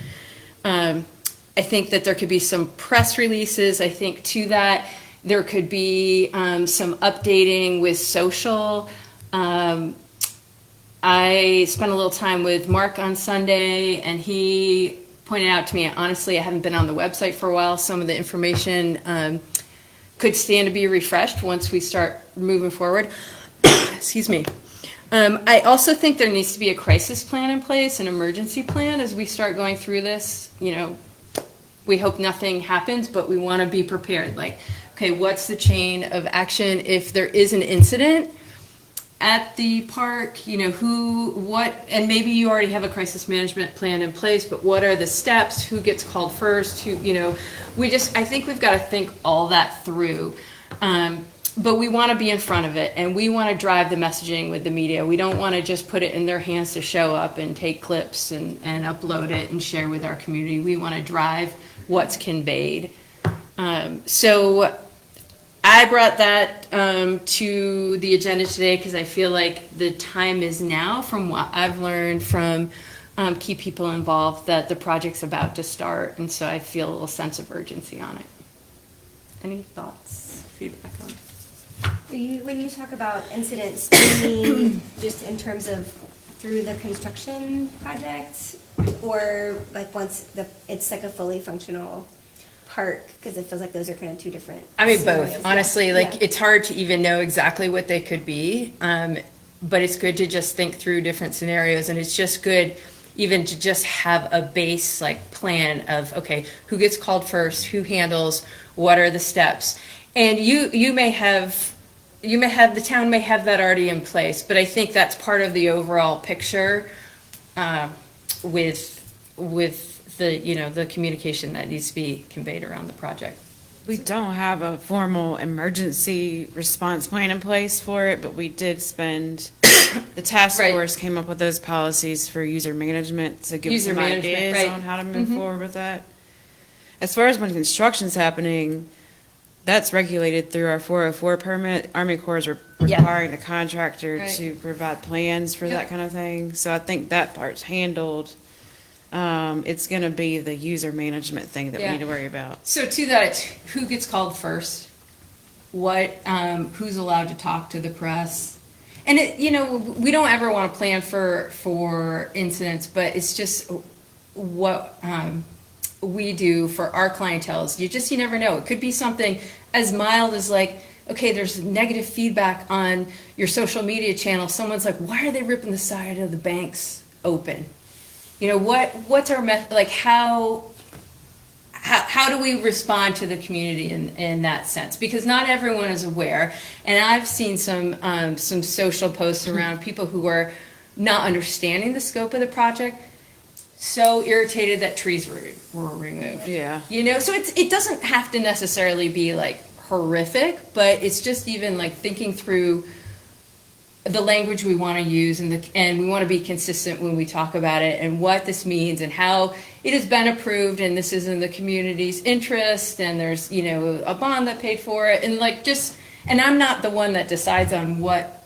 S1: I think that there could be some press releases. I think to that, there could be some updating with social. I spent a little time with Mark on Sunday, and he pointed out to me, honestly, I haven't been on the website for a while. Some of the information could stand to be refreshed once we start moving forward. Excuse me. I also think there needs to be a crisis plan in place, an emergency plan as we start going through this. We hope nothing happens, but we want to be prepared. Like, okay, what's the chain of action if there is an incident at the park? And maybe you already have a crisis management plan in place, but what are the steps? Who gets called first? I think we've got to think all that through. But we want to be in front of it, and we want to drive the messaging with the media. We don't want to just put it in their hands to show up and take clips and upload it and share with our community. We want to drive what's conveyed. So I brought that to the agenda today because I feel like the time is now, from what I've learned from key people involved, that the project's about to start, and so I feel a little sense of urgency on it. Any thoughts, feedback on it?
S7: When you talk about incidents, do you mean just in terms of through the construction project, or like once it's like a fully functional park? Because it feels like those are kind of two different.
S1: I mean,
S7: scenarios.
S1: both. Honestly,
S7: Yeah.
S1: it's hard to even know exactly what they could be, but it's good to just think through different scenarios, and it's just good even to just have a base plan of, okay, who gets called first, who handles, what are the steps, and the town may have that already in place, but I think that's part of the overall picture with the communication that needs to be conveyed around the project.
S4: We don't have a formal emergency response plan in place for it, but we did spend, the task
S1: Right.
S4: force came up with those policies for user management to give us
S1: User
S4: some
S1: management,
S4: ideas
S1: right.
S4: on how to move forward with that. As far as when construction's happening, that's regulated through our 404 permit. Army Corps is
S1: Yeah.
S4: requiring the contractor
S1: Right.
S4: to provide plans for
S1: Yep.
S4: that kind of thing. So I think that part's handled. It's gonna be the user management thing that we
S1: Yeah.
S4: need to worry about.
S1: So to that, it's who gets called first, who's allowed to talk to the press. And we don't ever want to plan for incidents, but it's just what we do for our clientele. You never know. It could be something as mild as okay, there's negative feedback on your social media channel. Someone's like, why are they ripping the side of the banks open? You know, what's our like, how do we respond to the community in that sense? Because not everyone is aware, and I've seen some social posts around people who are not understanding the scope of the project, so irritated that trees were removed.
S4: Yeah.
S1: You know, so it doesn't have to necessarily be like horrific, but it's just even like thinking through the language we want to use and we want to be consistent when we talk about it and what this means and how it has been approved and this is in the community's interest and there's, you know, a bond that paid for it and like just, and I'm not the one that decides on what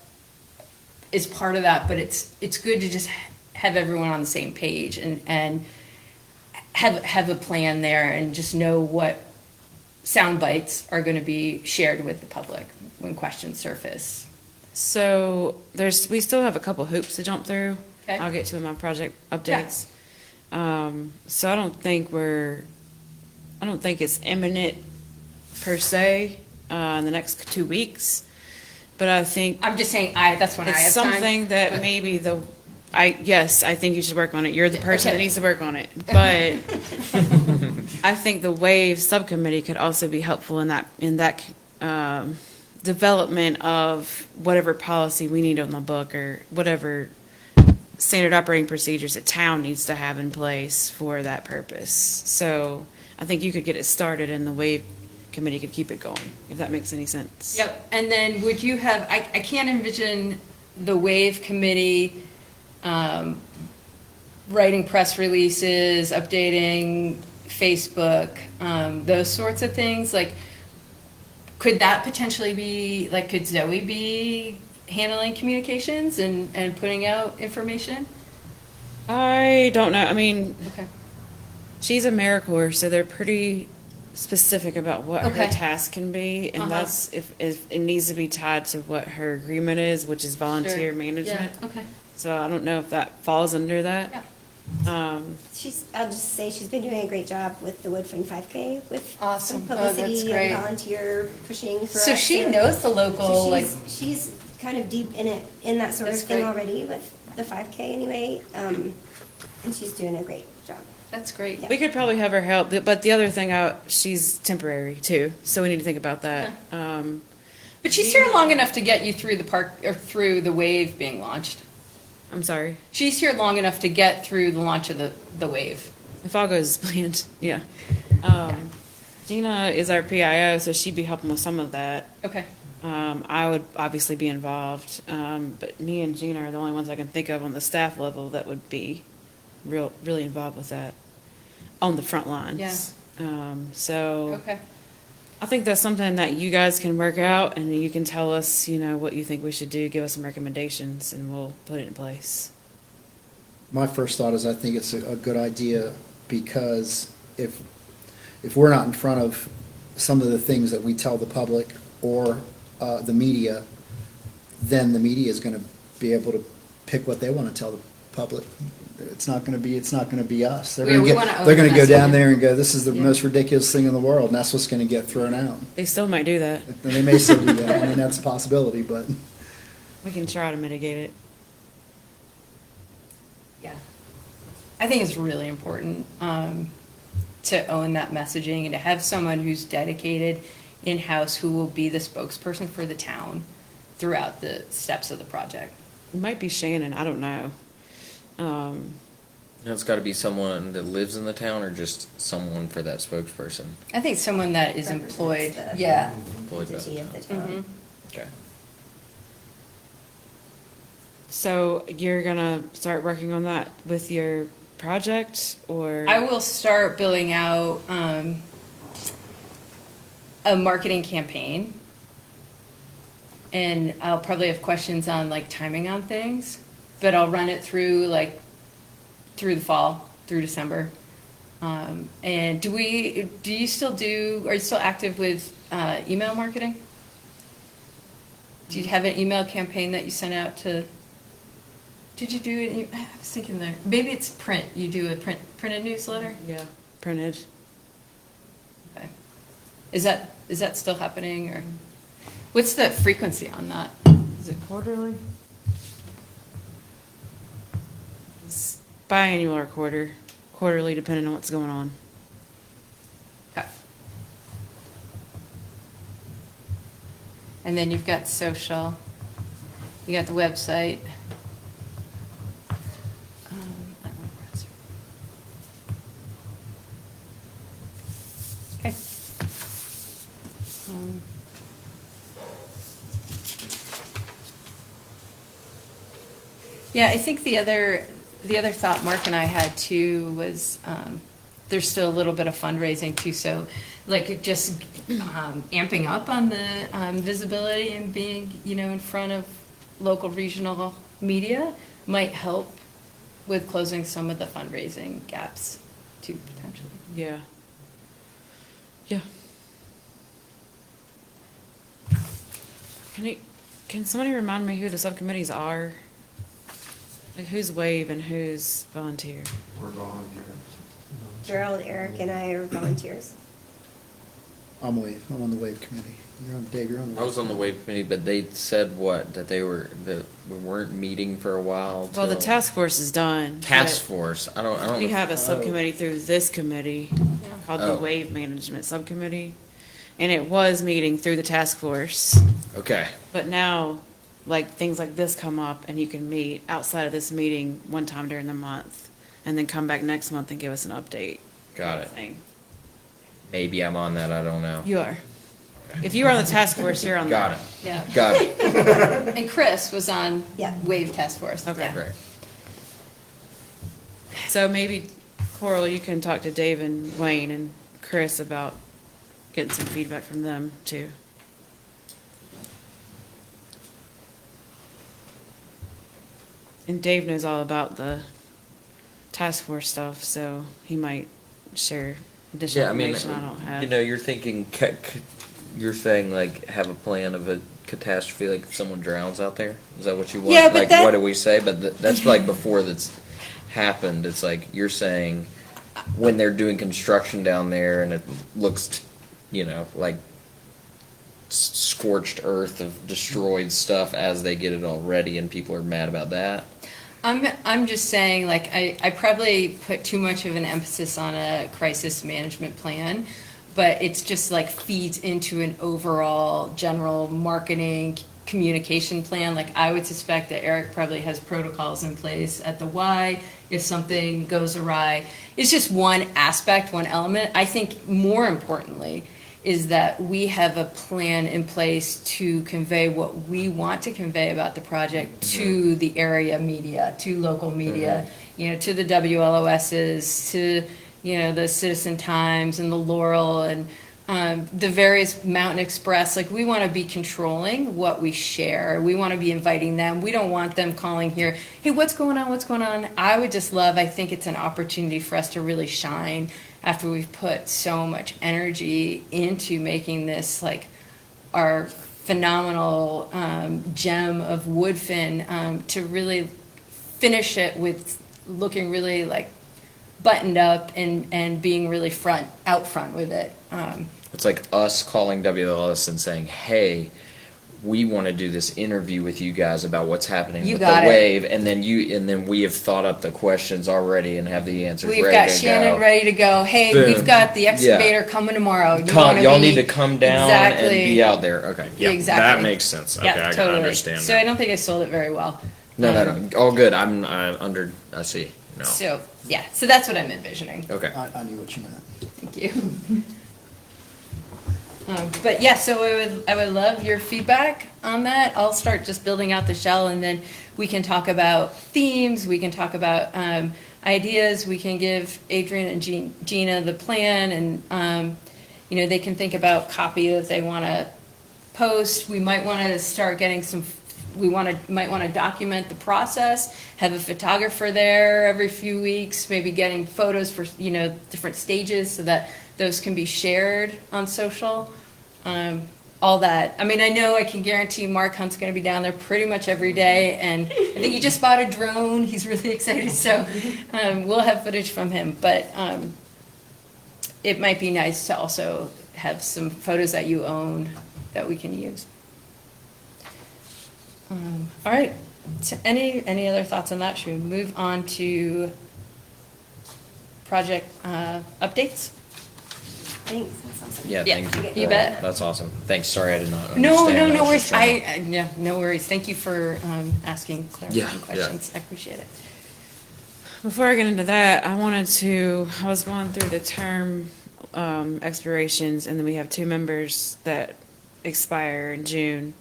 S1: is part of that, but it's good to just have everyone on the same page and have a plan there and just know what sound bites are going to be shared with the public when questions surface.
S4: So we still have a couple hoops to jump through.
S1: Okay.
S4: I'll get to in my project updates. So I don't think it's imminent per se, in the next 2 weeks. But I think
S1: I'm just saying, that's when I
S4: it's
S1: have time.
S4: something that maybe yes, I think you should work on it. You're the person
S1: Okay.
S4: that needs to work on it. But I think the WAVE subcommittee could also be helpful in that development of whatever policy we need on the book or whatever standard operating procedures that town needs to have in place for that purpose. So I think you could get it started and the WAVE committee could keep it going, if that makes any sense.
S1: Yep, and then would you have, I can't envision the WAVE committee writing press releases, updating Facebook, those sorts of things, like, could that potentially be, like, could Zoe be handling communications and putting out information?
S4: I don't know. I mean,
S1: Okay.
S4: she's AmeriCorps, so they're pretty specific about what her
S1: Okay.
S4: task can be, and
S1: Uh-huh.
S4: that's if it needs to be tied to what her agreement is, which is volunteer
S1: Sure.
S4: management.
S1: Yeah, okay.
S4: So I don't know if that falls under that.
S1: Yeah.
S7: I'll just say she's been doing a great job with the Woodfin 5K with
S1: Awesome.
S7: some
S1: Oh, that's
S7: publicity
S1: great.
S7: and volunteer pushing for us.
S1: So she knows the local,
S7: So
S1: like,
S7: she's kind of deep in it, in that sort of
S1: That's
S7: thing
S1: great.
S7: already with the 5K anyway. And she's doing a great job.
S1: that's great.
S7: Yeah.
S4: We could probably have her help, but the other thing, she's temporary too, so we need to think about that.
S1: But she's here long enough to get you through the park, or through the wave being launched.
S4: I'm sorry.
S1: She's here long enough to get through the launch of the wave.
S4: If all goes as planned, yeah. Gina is our PIO, so she'd be helping with some of that.
S1: Okay.
S4: I would obviously be involved, but me and Gina are the only ones I can think of on the staff level that would be really involved with that on the front lines. So
S1: Okay.
S4: I think that's something that you guys can work out, and you can tell us, what you think we should do, give us some recommendations, and we'll put it in place.
S5: My first thought is I think it's a good idea because if we're not in front of some of the things that we tell the public or the media, then the media is going to be able to pick what they want to tell the public. It's not going to be us. They're
S1: Yeah,
S5: going
S1: we
S5: to
S1: wanna own
S5: they're going
S1: the
S5: to go down
S1: messaging.
S5: there and go, this is the
S1: Yeah.
S5: most ridiculous thing in the world, and that's what's going to get thrown out.
S4: They still might do that.
S5: And they may still do that. I mean, that's a possibility, but.
S4: We can try to mitigate it.
S1: Yeah. I think it's really important to own that messaging and to have someone who's dedicated in-house who will be the spokesperson for the town throughout the steps of the project.
S4: It might be Shannon, I don't know.
S6: It's got to be someone that lives in the town or just someone for that spokesperson.
S1: I think someone that is employed,
S7: Represents the
S1: yeah.
S6: Employed by the
S7: entity of the
S1: Mhm.
S7: town.
S6: Okay.
S4: So you're gonna start working on that with your project, or?
S1: I will start billing out a marketing campaign. And I'll probably have questions on like timing on things, but I'll run it through through the fall, through December. And are you still active with email marketing? Do you have an email campaign that you sent out to? Did you do it? I was thinking there, maybe it's print. You do a printed newsletter?
S4: Yeah, printed.
S1: Okay. Is that still happening or? What's the frequency on that?
S4: Is it quarterly? It's biannual or quarterly, depending on what's going on.
S1: Okay. And then you've got social, you got the website. I don't know where it's- Okay. Yeah, I think the other thought Mark and I had too was, there's still a little bit of fundraising too, so like just amping up on the visibility and being, in front of local, regional media might help with closing some of the fundraising gaps too, potentially.
S4: Yeah. Yeah. Can somebody remind me who the subcommittees are? Like who's WAVE and who's volunteer?
S2: We're volunteering.
S7: Gerald, Eric, and I are volunteers.
S5: I'm on the wave committee. Dave, you're on the.
S6: I was on the wave committee, but they said what, that we weren't meeting for a while.
S4: Well, the
S6: till-
S4: task force is done.
S6: Task
S4: but
S6: force, I don't.
S4: We have a subcommittee through this committee called the
S6: Oh.
S4: Wave Management Subcommittee. And it was meeting through the task force.
S6: Okay,
S4: But now, like, things like this come up and you can meet outside of this meeting one time during the month and then come back next month and give us an update.
S6: got it.
S4: thing.
S6: Maybe I'm on that, I don't know.
S4: You are. If you were on the task force, you're on
S6: Got
S4: that.
S6: it,
S1: Yeah.
S6: got it.
S1: And Chris was on
S7: Yeah.
S1: Wave Task Force.
S4: Okay.
S1: Yeah.
S6: Great.
S4: So maybe, Coral, you can talk to Dave and Wayne and Chris about getting some feedback from them too. And Dave knows all about the task force stuff, so he might share additional
S6: Yeah, I mean,
S4: information I don't have.
S6: you're thinking, you're saying like, have a plan of a catastrophe, like if someone drowns out there? Is that what you want?
S1: Yeah, but
S6: Like,
S1: that-
S6: what do we say? But that's like before that's happened, it's like, you're saying, when they're doing construction down there and it looks, like scorched earth of destroyed stuff as they get it all ready and people are mad about that?
S1: I'm just saying, like, I probably put too much of an emphasis on a crisis management plan, but it's just like feeds into an overall general marketing communication plan. Like, I would suspect that Eric probably has protocols in place at the Y if something goes awry. It's just one aspect, one element. I think more importantly is that we have a plan in place to convey what we want to convey about the project to the area media, to local media, to the WLOSs, to, the Citizen Times and the Laurel and the various Mountain Express. Like, we want to be controlling what we share. We want to be inviting them. We don't want them calling here, hey, what's going on? What's going on? I would just love, I think it's an opportunity for us to really shine after we've put so much energy into making this like our phenomenal gem of Woodfin, to really finish it with looking really like buttoned up and being really out front with it.
S6: It's like us calling WLS and saying, hey, we want to do this interview with you guys about what's happening
S1: You
S6: with
S1: got
S6: the
S1: it.
S6: wave, and then we have thought up the questions already and have the answers
S1: We've
S6: ready
S1: got
S6: to
S1: Shannon
S6: go.
S1: ready to go. Hey,
S6: Boom.
S1: we've got the excavator coming tomorrow.
S6: Y'all need to come down and be out there. Okay.
S1: Yeah, exactly.
S6: That makes sense. Okay,
S1: Yeah,
S6: I
S1: totally.
S6: understand
S1: So
S6: that.
S1: I don't think I sold it very well.
S6: No. All good. I'm I see. No.
S1: So, yeah, so that's what I'm envisioning.
S6: Okay.
S5: I knew what you meant.
S1: Thank you. But yeah, so I would love your feedback on that. I'll start just building out the shell, and then we can talk about themes, we can talk about ideas, we can give Adrian and Gina the plan, and they can think about copy that they want to post. We might want to start getting might want to document the process, have a photographer there every few weeks, maybe getting photos for, different stages so that those can be shared on social. All that. I mean, I know I can guarantee Mark Hunt's going to be down there pretty much every day, and I think he just bought a drone. He's really excited, so we'll have footage from him. But it might be nice to also have some photos that you own that we can use. All right, so any other thoughts on that? Should we move on to project updates?
S7: Thanks, that's awesome.
S6: Yeah,
S1: Yeah,
S6: thank
S1: you bet.
S6: That's awesome. Thanks, sorry I did not
S1: No,
S6: understand.
S1: no
S6: I was
S1: worries.
S6: just trying to-
S1: Yeah, no worries. Thank you for asking
S6: Yeah,
S1: clarifying
S6: yeah.
S1: questions. I appreciate it.
S4: Before I get into that, I was going through the term expirations, and then we have two members that expire in June.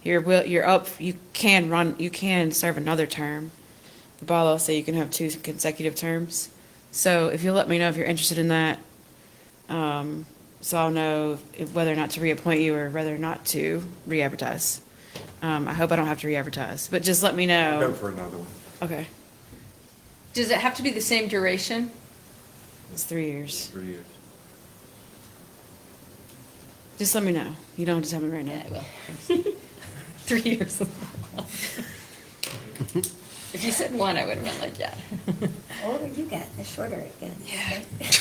S4: You're up, you can serve another term. The bylaws say you can have two consecutive terms. So if you'll let me know if you're interested in that, so I'll know whether or not to reappoint you or whether or not to re-advertise. I hope I don't have to re-advertise, but just let me
S2: Go
S4: know.
S2: for another one.
S4: Okay,
S1: Does it have to be the same duration?
S4: it's 3 years.
S2: 3 years.
S4: Just let me know. You don't have to tell me right now.
S1: Yeah, I will. 3 years. If you said one, I would have been like, yeah.
S7: The older you get, the shorter it gets.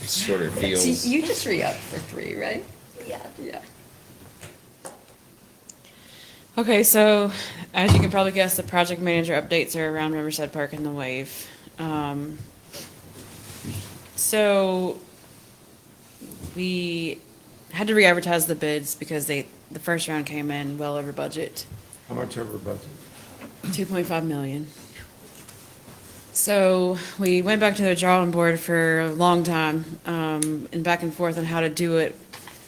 S6: Sort of feels.
S1: See, you just re-upped for 3, right?
S7: Yeah.
S1: Yeah.
S4: Okay, so as you can probably guess, the project manager updates are around Riverside Park and the Wave. So we had to re-advertise the bids because the first round came in well over budget,
S2: How much over budget?
S4: 2.5 million. So we went back to the drawing board for a long time, and back and forth on how to do it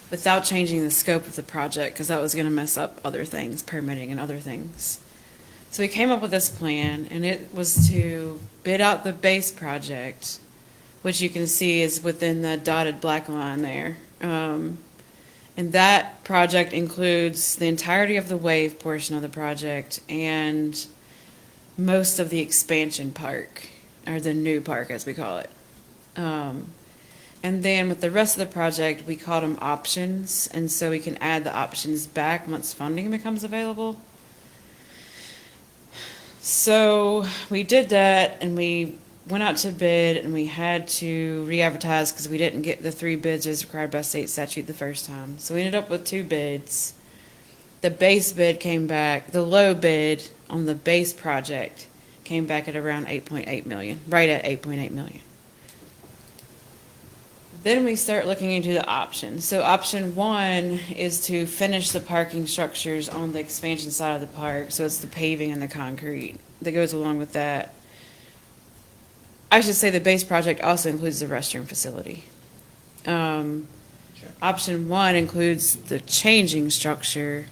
S4: without changing the scope of the project, because that was gonna mess up other things, permitting and other things. So we came up with this plan, and it was to bid out the base project, which you can see is within the dotted black line there. And that project includes the entirety of the wave portion of the project and most of the expansion park, or the new park as we call it. And then with the rest of the project, we called them options, and so we can add the options back once funding becomes available. So we did that, and we went out to bid, and we had to re-advertise because we didn't get the 3 bids as required by state statute the first time. So we ended up with 2 bids. The base bid came back, the low bid on the base project came back at around 8.8 million, right at 8.8 million. Then we start looking into the options. So option 1 is to finish the parking structures on the expansion side of the park. So it's the paving and the concrete that goes along with that. I should say the base project also includes the restroom facility. Option 1 includes the changing structure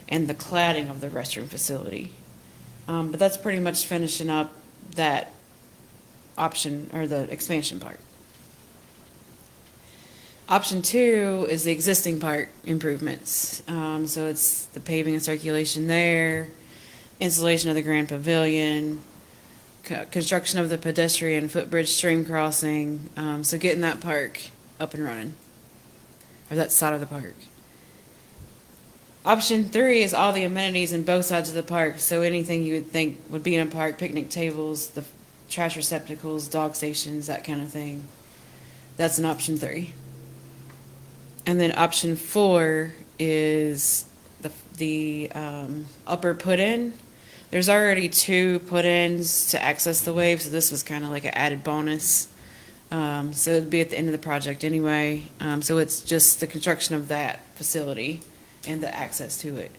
S4: and the cladding of the restroom facility. But that's pretty much finishing up that option, or the expansion part. Option 2 is the existing park improvements. So it's the paving and circulation there, installation of the grand pavilion, construction of the pedestrian footbridge stream crossing, so getting that park up and running, or that side of the park. Option 3 is all the amenities in both sides of the park, so anything you would think would be in a park, picnic tables, the trash receptacles, dog stations, that kind of thing. That's an option 3. And then option 4 is the upper put-in. There's already 2 put-ins to access the wave, so this was kind of like an added bonus. So it'd be at the end of the project anyway. So it's just the construction of that facility and the access to it.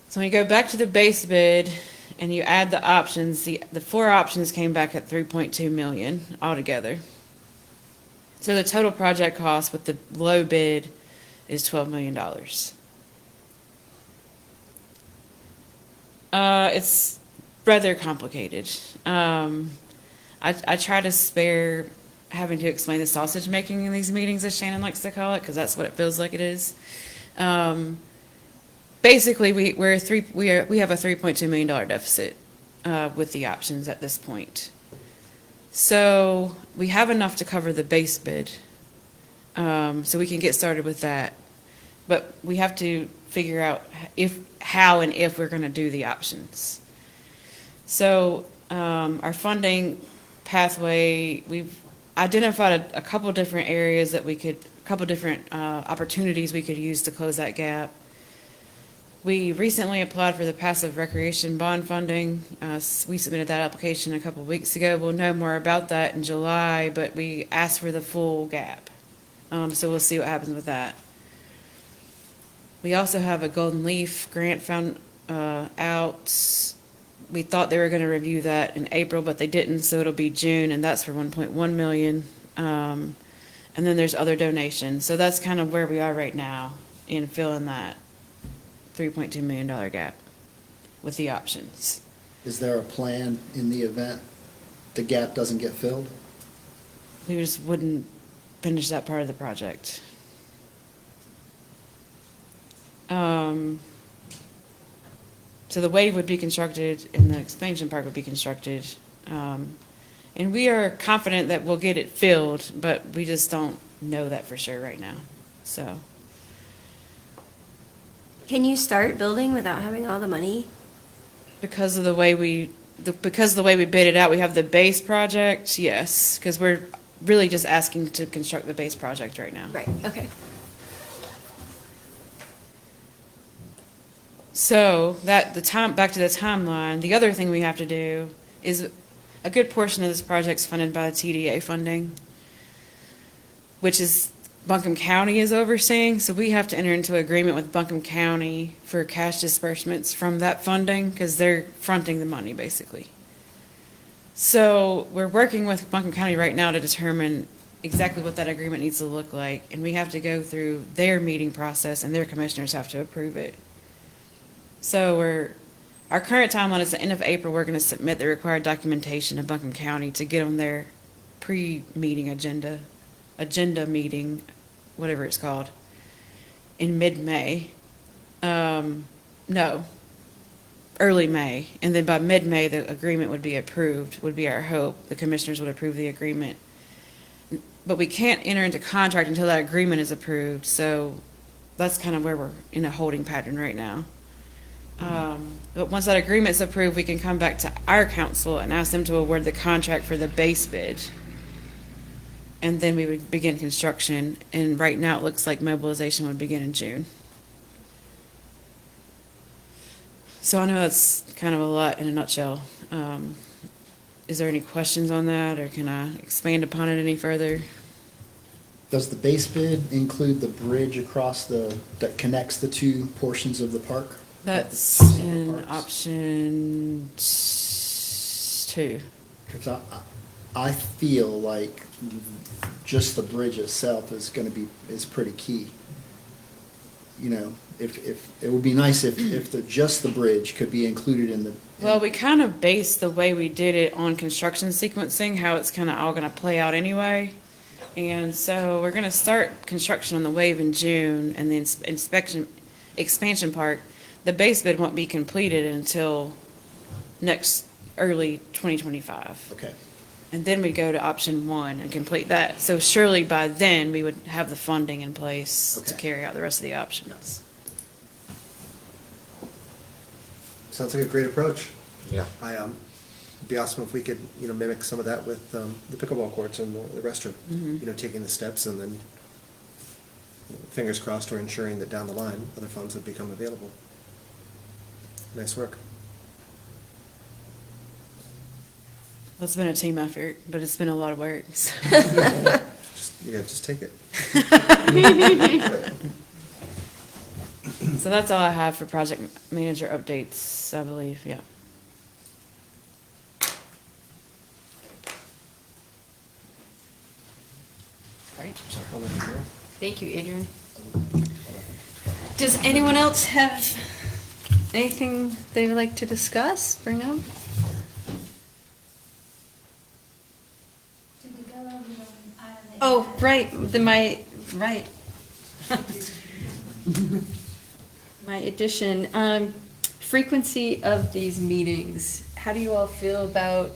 S4: So when you go back to the base bid and you add the options, the 4 options came back at 3.2 million altogether. So the total project cost with the low bid is $12 million. It's rather complicated. I try to spare having to explain the sausage making in these meetings, as Shannon likes to call it, because that's what it feels like it is. Basically, we have a $3.2 million deficit with the options at this point. So we have enough to cover the base bid, so we can get started with that. But we have to figure out how and if we're going to do the options. So our funding pathway, we've identified a couple different areas that we could, a couple different opportunities we could use to close that gap. We recently applied for the passive recreation bond funding. We submitted that application a couple of weeks ago. We'll know more about that in July, but we asked for the full gap. So we'll see what happens with that. We also have a Golden Leaf grant found out. We thought they were going to review that in April, but they didn't, so it'll be June, and that's for 1.1 million. And then there's other donations. So that's kind of where we are right now in filling that $3.2 million gap with the options.
S5: Is there a plan in the event the gap doesn't get filled?
S4: We just wouldn't finish that part of the project. So the wave would be constructed and the expansion park would be constructed. And we are confident that we'll get it filled, but we just don't know that for sure right now, so.
S7: Can you start building without having all the money?
S4: Because of the way we bid it out, we have the base project, yes, because we're really just asking to construct the base project right now.
S7: Right, okay.
S4: So back to the timeline, the other thing we have to do is a good portion of this project's funded by the TDA funding, which is Buncombe County is overseeing, so we have to enter into agreement with Buncombe County for cash disbursements from that funding, because they're fronting the money, basically. So we're working with Buncombe County right now to determine exactly what that agreement needs to look like, and we have to go through their meeting process, and their commissioners have to approve it. So our current timeline is the end of April. We're going to submit the required documentation to Buncombe County to get on their pre-meeting agenda meeting, whatever it's called, in mid-May. No, early May. And then by mid-May, the agreement would be approved, would be our hope. The commissioners would approve the agreement. But we can't enter into contract until that agreement is approved. So that's kind of where we're in a holding pattern right now. But once that agreement's approved, we can come back to our council and ask them to award the contract for the base bid. And then we would begin construction, and right now it looks like mobilization would begin in June. So I know that's kind of a lot in a nutshell. Is there any questions on that, or can I expand upon it any further?
S5: Does the base bid include the bridge across that connects the two portions of the park?
S4: That's in option 2.
S5: Because I feel like just the bridge itself is pretty key. You know, if it would be nice if just the bridge could be included in the.
S4: Well, we kind of based the way we did it on construction sequencing, how it's kind of all going to play out anyway. And so we're going to start construction on the wave in June, and the expansion park. The base bid won't be completed until next early 2025.
S5: Okay.
S4: And then we go to option 1 and complete that. So surely by then, we would have the funding in place to
S5: Okay.
S4: carry out the rest of the options.
S3: Sounds like a great approach.
S2: Yeah.
S3: It'd be awesome if we could, mimic some of that with the pickleball courts and the restroom. Taking the steps and then, fingers crossed, or ensuring that down the line, other funds would become available. Nice work.
S4: Well, it's been a team effort, but it's been a lot of work. So.
S3: Just take it.
S4: So that's all I have for project manager updates, I believe, yeah.
S1: Right. Thank you, Adrian. Does anyone else have anything they would like to discuss, bring up? Oh, right, right. My addition, frequency of these meetings. How do you all feel about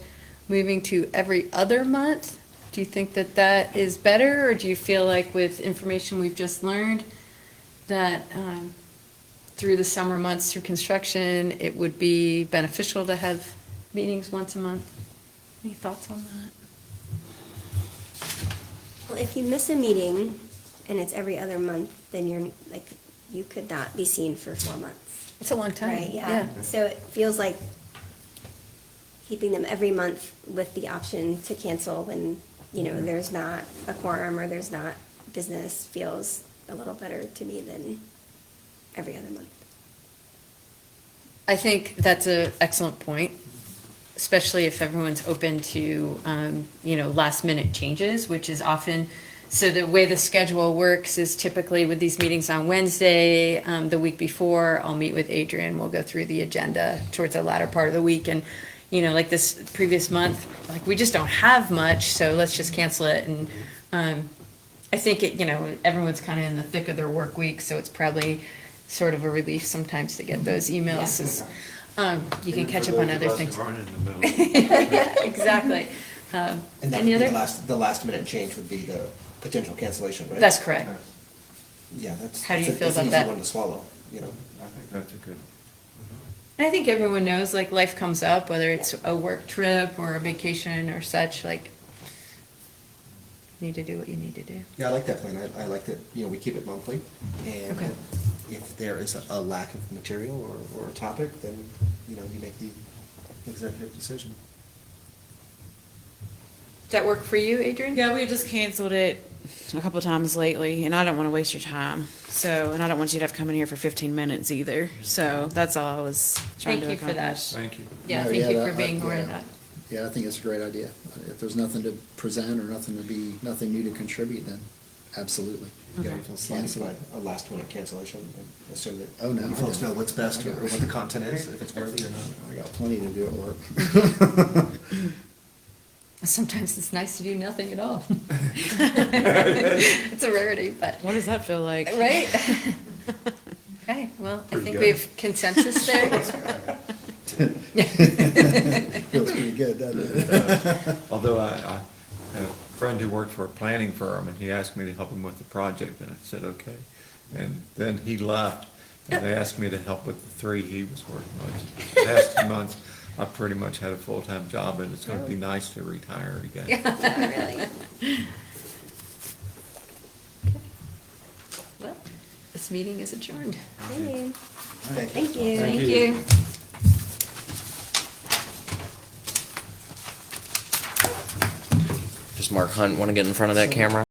S1: moving to every other month? Do you think that that is better, or do you feel like with information we've just learned that through the summer months, through construction, it would be beneficial to have meetings once a month? Any thoughts on that?
S7: Well, if you miss a meeting and it's every other month, then you could not be seen for 4 months.
S1: It's a long time.
S7: Right, yeah. So it feels like keeping them every month with the option to cancel when, there's not a quorum or there's not business feels a little better to me than every other month.
S1: I think that's an excellent point, especially if everyone's open to, last minute changes, which is often, so the way the schedule works is typically with these meetings on Wednesday, the week before, I'll meet with Adrian, we'll go through the agenda towards the latter part of the week, and, like this previous month, like, we just don't have much, so let's just cancel it, and, I think everyone's kind of in the thick of their work week, so it's probably sort of a relief sometimes to get those emails, as, you can catch up on other things. Yeah, exactly.
S3: And that
S1: Any
S3: would be
S1: other?
S3: the last minute change would be the potential cancellation, right?
S1: That's correct.
S3: Yeah, that's.
S1: How do you
S3: that's
S1: feel
S3: an
S1: about
S3: easy
S1: that?
S3: one to swallow,
S2: I think that's a good.
S1: And I think everyone knows, like, life comes up, whether it's a work trip or a vacation or such, like, you need to do what you need to do.
S3: Yeah, I like that plan. I like that, we keep it monthly. And
S1: Okay.
S3: if there is a lack of material or a topic, then, you make the executive decision.
S1: Does that work for you, Adrian?
S4: Yeah, we've just canceled it a couple times lately, and I don't want to waste your time. So, and I don't want you to have to come in here for 15 minutes either. So that's all I was trying to
S1: Thank you for that.
S4: accomplish.
S2: Thank you.
S1: Yeah,
S5: No,
S1: thank you for
S5: that-
S1: being
S5: yeah.
S1: aware of that.
S5: Yeah, I think it's a great idea. If there's nothing to present or nothing new to contribute, then absolutely.
S3: You don't feel slighted by a last minute cancellation and assume that.
S5: Oh, no,
S3: You
S5: I
S3: folks
S5: don't.
S3: know what's best or what the content is, if it's worthy or not.
S5: I got plenty to do at work.
S1: Sometimes it's nice to do nothing at all. It's a rarity, but,
S4: What does that feel like?
S1: right? Okay, well, I
S2: Pretty
S1: think
S2: good.
S1: we have consensus there.
S5: Feels pretty good, doesn't it?
S2: Although I had a friend who worked for a planning firm, and he asked me to help him with the project, and I said, okay. And then he left, and they asked me to help with the 3 he was working with. The past 2 months, I pretty much had a full-time job, and it's gonna be nice to retire again.
S1: Really? Well, this meeting is adjourned.
S7: Hey,
S3: Thank you.
S7: Thank you.
S2: Thank
S1: Thank
S2: you.
S1: you.
S6: Does Mark Hunt want to get in front of that camera?